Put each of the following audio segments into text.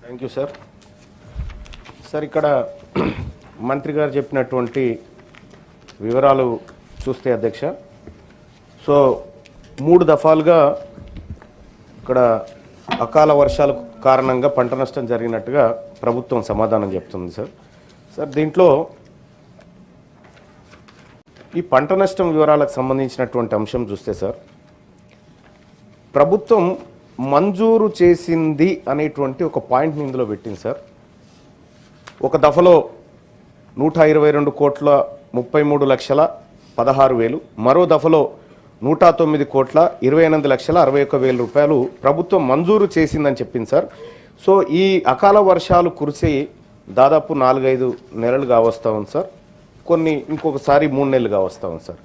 Thank you sir. Sir ఇక్కడ మంత్రి గారు చెప్పినటువంటి వివరాలు చూస్తే అధ్యక్ష, సో 3 దఫాలుగా ఇక్కడ అకాల వర్షాల కారణంగా పంట నష్టం జరిగినట్టుగా ప్రభుత్వం సమాధానం చెప్తుంది సార్. సార్ దీంట్లో ఈ పంట నష్టం వివరాలకు సంబంధించినటువంటి అంశం చూస్తే సార్, ప్రభుత్వం మంజూరు చేసింది అనేటువంటి ఒక పాయింట్ని ఇందులో పెట్టింది సార్. ఒక దఫలో 122 కోట్ల 33 లక్షల 16,000, మరో దఫలో 109 కోట్ల 28 లక్షల 61,000 రూపాయలు ప్రభుత్వం మంజూరు చేసిందని చెప్పింది సార్. సో ఈ అకాల వర్షాలు కురిసి దాదాపు 4-5 నెలలు కావస్తూ ఉంది సార్. కొన్ని ఇంకొకసారి 3 నెలలు కావస్తూ ఉంది సార్.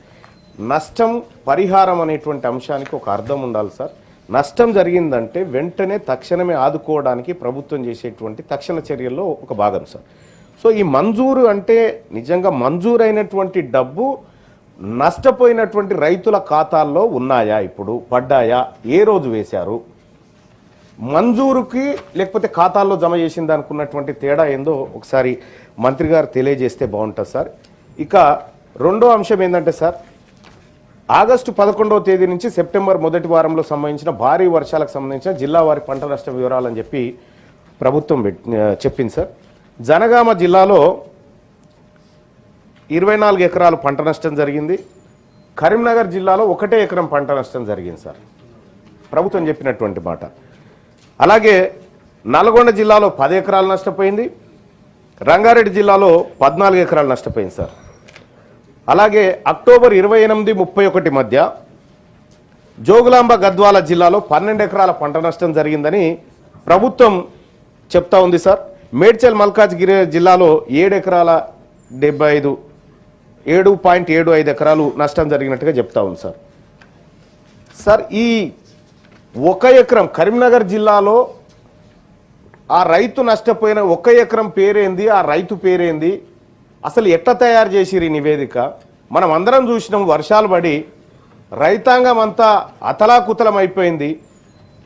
నష్టం పరిహారం అనేటువంటి అంశానికి ఒక అర్థం ఉండాలి సార్. నష్టం జరిగిందంటే వెంటనే తక్షణమే ఆదుకోవడానికి ప్రభుత్వం చేసేటువంటి తక్షణ చర్యల్లో ఒక భాగం సార్. సో ఈ మంజూరు అంటే నిజంగా మంజూరైనటువంటి డబ్బు నష్టపోయినటువంటి రైతుల ఖాతాల్లో ఉన్నాయా, ఇప్పుడు పడ్డాయా, ఏ రోజు వేశారు, మంజూరుకి లేకపోతే ఖాతాల్లో జమ చేసింది అనుకున్నటువంటి తేడా ఏందో ఒకసారి మంత్రి గారు తెలియజేస్తే బాగుంటుంది సార్. ఇక రెండో అంశం ఏంటంటే సార్, ఆగస్టు 11వ తేదీ నుంచి సెప్టెంబర్ మొదటి వారంలో సంబంధించిన భారీ వర్షాలకు సంబంధించిన జిల్లా వారి పంట నష్ట వివరాలని చెప్పి ప్రభుత్వం చెప్పింది సార్. జనగామ జిల్లాలో 24 ఎకరాలు పంట నష్టం జరిగింది. కరీంనగర్ జిల్లాలో 1 ఎకరం పంట నష్టం జరిగింది సార్, ప్రభుత్వం చెప్పినటువంటి మాట. అలాగే నల్గొండ జిల్లాలో 10 ఎకరాలు నష్టపోయింది. రంగారెడ్డి జిల్లాలో 14 ఎకరాలు నష్టపోయింది సార్. అలాగే అక్టోబర్ 28-31 మధ్య జోగులాంబ గద్వాల జిల్లాలో 12 ఎకరాల పంట నష్టం జరిగిందని ప్రభుత్వం చెప్తా ఉంది సార్. మేడ్చల్ మల్కాజ్గిరి జిల్లాలో 7.75 ఎకరాలు నష్టం జరిగినట్టుగా చెప్తా ఉంది సార్. సార్ ఈ 1 ఎకరం కరీంనగర్ జిల్లాలో ఆ రైతు నష్టపోయిన 1 ఎకరం పేరేంది, ఆ రైతు పేరేంది, అసలు ఎట్లా తయారు చేసిరు ఈ నివేదిక? మనం అందరం చూసినాం, వర్షాలు పడి రైతాంగం అంతా అతలాకుతలం అయిపోయింది.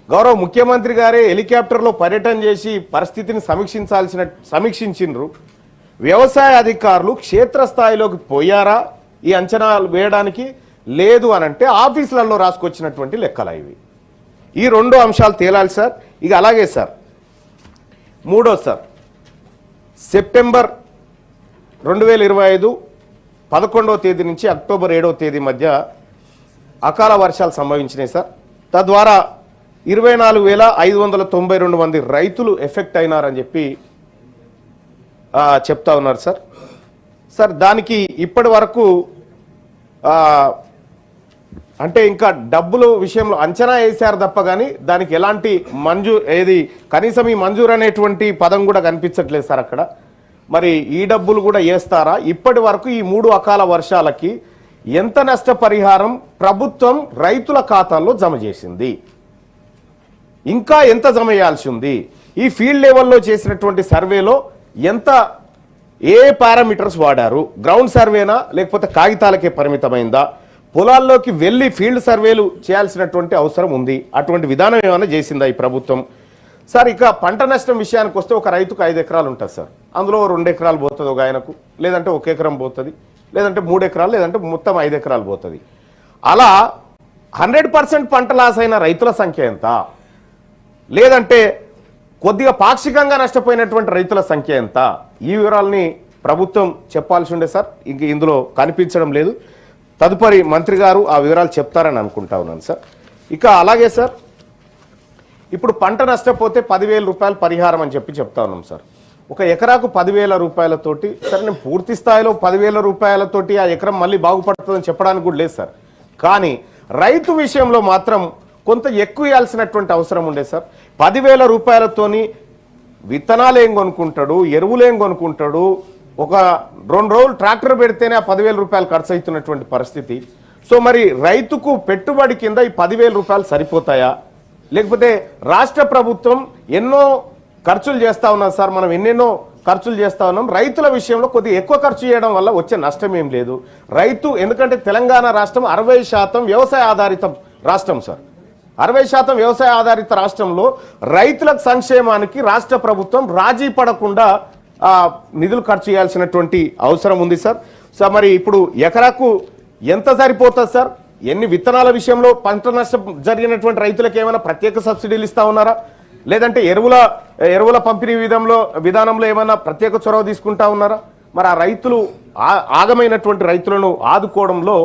గౌరవ ముఖ్యమంత్రి గారే హెలికాప్టర్లో పర్యటన చేసి పరిస్థితిని సమీక్షించిండ్రు. వ్యవసాయ అధికారులు క్షేత్రస్థాయిలోకి పోయారా ఈ అంచనాలు వేయడానికి? లేదు అనంటే ఆఫీసులలో రాసుకొచ్చినటువంటి లెక్కలు ఇవి. ఈ 2 అంశాలు తేలాలి సార్. ఇక అలాగే సార్ మూడో సార్, సెప్టెంబర్ 2025 11వ తేదీ నుంచి అక్టోబర్ 7వ తేదీ మధ్య అకాల వర్షాలు సంభవించినాయి సార్. తద్వారా 24,592 మంది రైతులు ఎఫెక్ట్ అయినారని చెప్పి చెప్తా ఉన్నారు సార్. సార్ దానికి ఇప్పటి వరకు అంటే ఇంకా డబ్బుల విషయంలో అంచనా వేశారు తప్ప కానీ దానికి ఎలాంటి కనీసం ఈ మంజూరు అనేటువంటి పదం కూడా కనిపించట్లేదు సార్ అక్కడ. మరి ఈ డబ్బులు కూడా వేస్తారా? ఇప్పటి వరకు ఈ 3 అకాల వర్షాలకి ఎంత నష్టపరిహారం ప్రభుత్వం రైతుల ఖాతాల్లో జమ చేసింది, ఇంకా ఎంత జమ చేయాల్సి ఉంది, ఈ ఫీల్డ్ లెవెల్లో చేసినటువంటి సర్వేలో ఏ పారామీటర్స్ వాడారు, గ్రౌండ్ సర్వేనా లేకపోతే కాగితాలకే పరిమితమైందా, పొలాల్లోకి వెళ్ళి ఫీల్డ్ సర్వేలు చేయాల్సినటువంటి అవసరం ఉంది, అటువంటి విధానం ఏమైనా చేసిందా ఈ ప్రభుత్వం? సార్ ఇక పంట నష్టం విషయానికి వస్తే ఒక రైతుకు 5 ఎకరాలు ఉంటుంది సార్. అందులో 2 ఎకరాలు పోతుంది ఒక ఆయనకు, లేదంటే 1 ఎకరం పోతుంది, లేదంటే 3 ఎకరాలు, లేదంటే మొత్తం 5 ఎకరాలు పోతుంది. అలా 100% పంట లాస్ అయిన రైతుల సంఖ్య ఎంత, లేదంటే కొద్దిగా పాక్షికంగా నష్టపోయినటువంటి రైతుల సంఖ్య ఎంత, ఈ వివరాలని ప్రభుత్వం చెప్పాల్సి ఉండే సార్. ఇంక ఇందులో కనిపించడం లేదు. తదుపరి మంత్రి గారు ఆ వివరాలు చెప్తారని అనుకుంటా ఉన్నాను సార్. ఇక అలాగే సార్ ఇప్పుడు పంట నష్టపోతే 10,000 రూపాయలు పరిహారం అని చెప్తా ఉన్నాం సార్. ఒక ఎకరాకు 10,000 రూపాయలతోటి సార్, నేను పూర్తి స్థాయిలో 10,000 రూపాయలతోటి ఆ ఎకరం మళ్ళీ బాగుపడుతుందని చెప్పడానికి కూడా లేదు సార్. కానీ రైతు విషయంలో మాత్రం కొంత ఎక్కువ ఇవ్వాల్సినటువంటి అవసరం ఉండే సార్. 10,000 రూపాయలతోని విత్తనాలు ఏం కొనుక్కుంటాడు, ఎరువులు ఏం కొనుక్కుంటాడు, ఒక 2 రోజులు ట్రాక్టర్ పెడితేనే ఆ 10,000 రూపాయలు ఖర్చు అవుతున్నటువంటి పరిస్థితి. సో మరి రైతుకు పెట్టుబడి కింద ఈ 10,000 రూపాయలు సరిపోతాయా, లేకపోతే రాష్ట్ర ప్రభుత్వం ఎన్నో ఖర్చులు చేస్తూ ఉన్నాం సార్, మనం ఎన్నెన్నో ఖర్చులు చేస్తూ ఉన్నాం, రైతుల విషయంలో కొద్దిగా ఎక్కువ ఖర్చు చేయడం వల్ల వచ్చే నష్టం ఏం లేదు. రైతు ఎందుకంటే తెలంగాణ రాష్ట్రం 60% వ్యవసాయ ఆధారిత రాష్ట్రం సార్. 60% వ్యవసాయ ఆధారిత రాష్ట్రంలో రైతుల సంక్షేమానికి రాష్ట్ర ప్రభుత్వం రాజీ పడకుండా నిధులు ఖర్చు చేయాల్సినటువంటి అవసరం ఉంది సార్. సో మరి ఇప్పుడు ఎకరాకు ఎంత సరిపోతుంది సార్? ఎన్ని విత్తనాల విషయంలో పంట నష్టం జరిగినటువంటి రైతులకు ఏమైనా ప్రత్యేక సబ్సిడీలు ఇస్తా ఉన్నారా? లేదంటే ఎరువుల పంపిణీ విధానంలో ఏమైనా ప్రత్యేక చొరవ తీసుకుంటా ఉన్నారా? మరి ఆ రైతులు ఆగమైనటువంటి రైతులను ఆదుకోవడంలో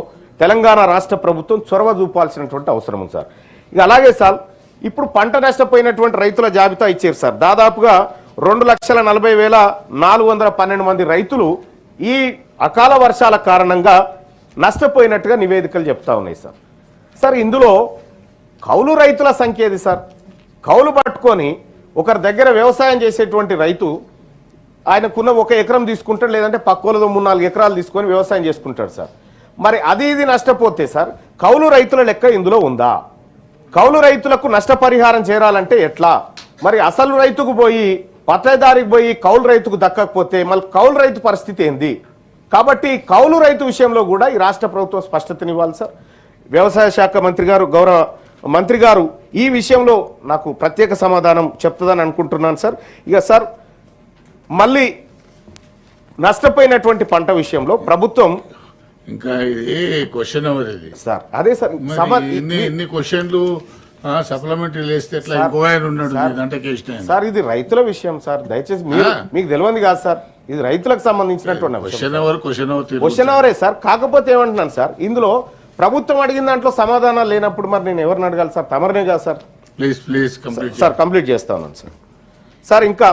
తెలంగాణ రాష్ట్ర ప్రభుత్వం చొరవ చూపాల్సినటువంటి అవసరం ఉంది సార్. ఇక అలాగే సార్ ఇప్పుడు పంట నష్టపోయినటువంటి రైతుల జాబితా ఇచ్చారు సార్. దాదాపుగా 2,40,412 మంది రైతులు ఈ అకాల వర్షాల కారణంగా నష్టపోయినట్టుగా నివేదికలు చెప్తా ఉన్నాయి సార్. సార్ ఇందులో కౌలు రైతుల సంఖ్య ఏది సార్? కౌలు పట్టుకొని ఒకరి దగ్గర వ్యవసాయం చేసేటువంటి రైతు ఆయనకున్న 1 ఎకరం తీసుకుంటాడు, లేదంటే పక్కోలతో 3-4 ఎకరాలు తీసుకొని వ్యవసాయం చేసుకుంటాడు సార్. మరి ఇది నష్టపోతే సార్ కౌలు రైతుల లెక్క ఇందులో ఉందా? కౌలు రైతులకు నష్టపరిహారం చేరాలంటే ఎట్లా? మరి అసలు రైతుకు పోయి పట్టదారికి పోయి కౌలు రైతుకు దక్కకపోతే మళ్ళీ కౌలు రైతు పరిస్థితి ఏంది? కాబట్టి కౌలు రైతు విషయంలో కూడా ఈ రాష్ట్ర ప్రభుత్వం స్పష్టతనివ్వాలి సార్. వ్యవసాయ శాఖ మంత్రి గారు, గౌరవ మంత్రి గారు ఈ విషయంలో నాకు ప్రత్యేక సమాధానం చెప్తుందని అనుకుంటున్నాను సార్. ఇక సార్ మళ్ళీ నష్టపోయినటువంటి పంట విషయంలో ప్రభుత్వం ఇంకా ఇది క్వశ్చన్ అవర్ ఇది సార్. అదే సార్ ఇన్ని క్వశ్చన్లు సప్లిమెంటరీ వేస్తే ఎట్లా? ఇంకో ఆయన ఉన్నాడు సార్. ఇది రైతుల విషయం సార్, దయచేసి మీకు తెలియదు కాదు సార్, ఇది రైతులకు సంబంధించినటువంటి క్వశ్చన్ అవరే సార్. కాకపోతే ఏమంటున్నాను సార్, ఇందులో ప్రభుత్వం అడిగిన దాంట్లో సమాధానాలు లేనప్పుడు మరి నేను ఎవరిని అడగాలి సార్? తమరినే కాదు సార్. ప్లీజ్ సార్ కంప్లీట్ చేస్తా ఉన్నాను సార్. సార్ ఇంకా